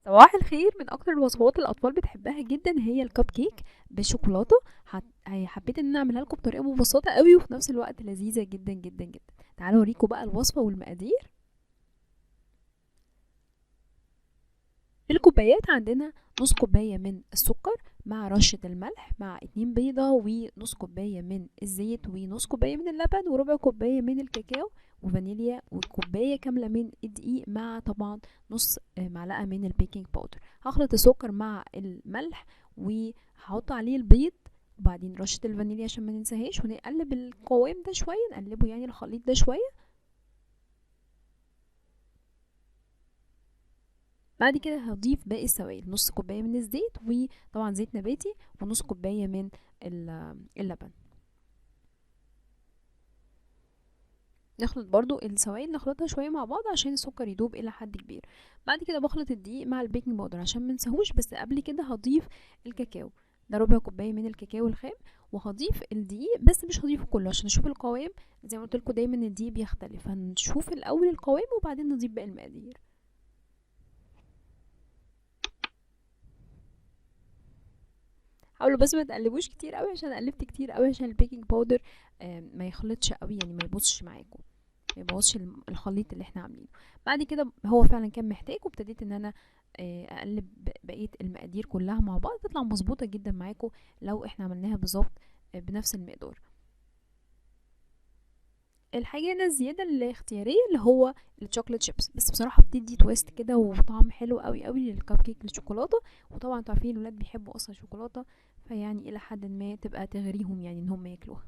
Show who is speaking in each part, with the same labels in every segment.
Speaker 1: صباح الخير. من اكتر الوصفات اللي الاطفال بتحبها جدا هي الكب كيك بالشوكولاته. حبيت ان انا اعملها لكم بطريقه مبسطه قوي وفي نفس الوقت لذيذه جدا جدا جدا. تعالوا اوريكم بقى الوصفه والمقادير. في الكوبايات عندنا نص كوبايه من السكر مع رشه الملح مع 2 بيضه ونص كوبايه من الزيت ونص كوبايه من اللبن وربع كوبايه من الكاكاو وفانيليا وكوبايه كامله من الدقيق مع طبعا نص معلقه من البيكنج باودر. هخلط السكر مع الملح وهحط عليه البيض وبعدين رشه الفانيليا عشان ما ننساهاش ونقلب القوام ده شويه، نقلبه يعني الخليط ده شويه. بعد كده هضيف باقي السوائل، نص كوبايه من الزيت وطبعا زيت نباتي ونص كوبايه من اللبن. نخلط برضو السوائل، نخلطها شويه مع بعض عشان السكر يدوب الى حد كبير. بعد كده بخلط الدقيق مع البيكنج باودر عشان منساهوش، بس قبل كده هضيف الكاكاو، ده ربع كوبايه من الكاكاو الخام، وهضيف الدقيق بس مش هضيفه كله عشان اشوف القوام. زي ما قلت لكم دايما الدقيق بيختلف، هنشوف الاول القوام وبعدين نضيف باقي المقادير. حاولوا بس ما تقلبوش كتير قوي عشان قلبت كتير قوي عشان البيكنج باودر ما يخلطش قوي، يعني ما يبصش معاكم، ما يبوظش الخليط اللي احنا عاملينه. بعد كده هو فعلا كان محتاج، وابتديت ان انا اقلب بقيه المقادير كلها مع بعض تطلع مظبوطه جدا معاكم لو احنا عملناها بالظبط بنفس المقدار. الحاجه هنا الزياده الاختياريه اللي هو الشوكليت شيبس، بس بصراحه بتدي تويست كده وطعم حلو قوي قوي للكب كيك بالشوكولاته. وطبعا انتوا عارفين الولاد بيحبوا اصلا الشوكولاته، فيعني الى حد ما تبقى تغريهم يعني ان هم ياكلوها.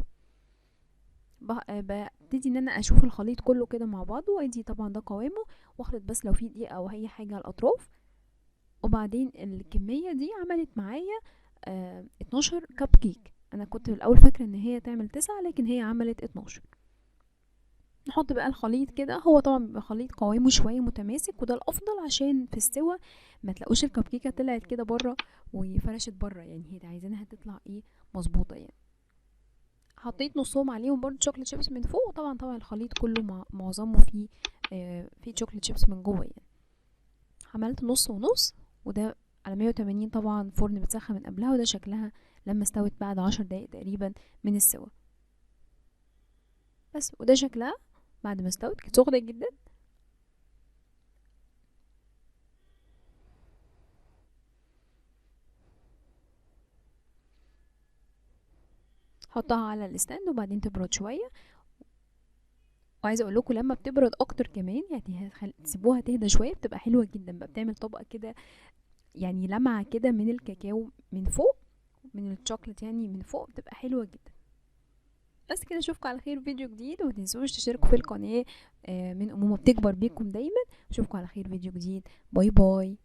Speaker 1: ببتدي ان انا اشوف الخليط كله كده مع بعضه وادي طبعا ده قوامه، واخلط بس لو في دقيقه او اي حاجه على الاطراف. وبعدين الكميه دي عملت معايا 12 كب كيك. انا كنت في الاول فاكره ان هي تعمل 9 لكن هي عملت 12. نحط بقى الخليط كده، هو طبعا بيبقى خليط قوامه شويه متماسك وده الافضل عشان في السوا ما تلاقوش الكب كيكه طلعت كده بره وفرشت بره، يعني هي عايزينها تطلع ايه، مظبوطه يعني. حطيت نصهم عليهم برضو شوكليت شيبس من فوق، وطبعا الخليط كله معظمه فيه فيه شوكليت شيبس من جوه يعني. عملت نص ونص، وده على 180 طبعا، فرن متسخن من قبلها، وده شكلها لما استوت بعد 10 دقايق تقريبا من السوا. بس وده شكلها بعد ما استوت، كانت سخنه جدا. حطها على الستاند وبعدين تبرد شويه. وعايزه اقول لكم لما بتبرد اكتر كمان يعني تسيبوها تهدى شويه بتبقى حلوه جدا بقى، بتعمل طبقه كده يعني لمعه كده من الكاكاو من فوق، من الشوكليت يعني من فوق، بتبقى حلوه جدا. بس كده اشوفكم على خير فيديو جديد، وما تنسوش تشتركوا في القناه من امومه بتكبر بيكم دايما. اشوفكم على خير فيديو جديد. باي باي.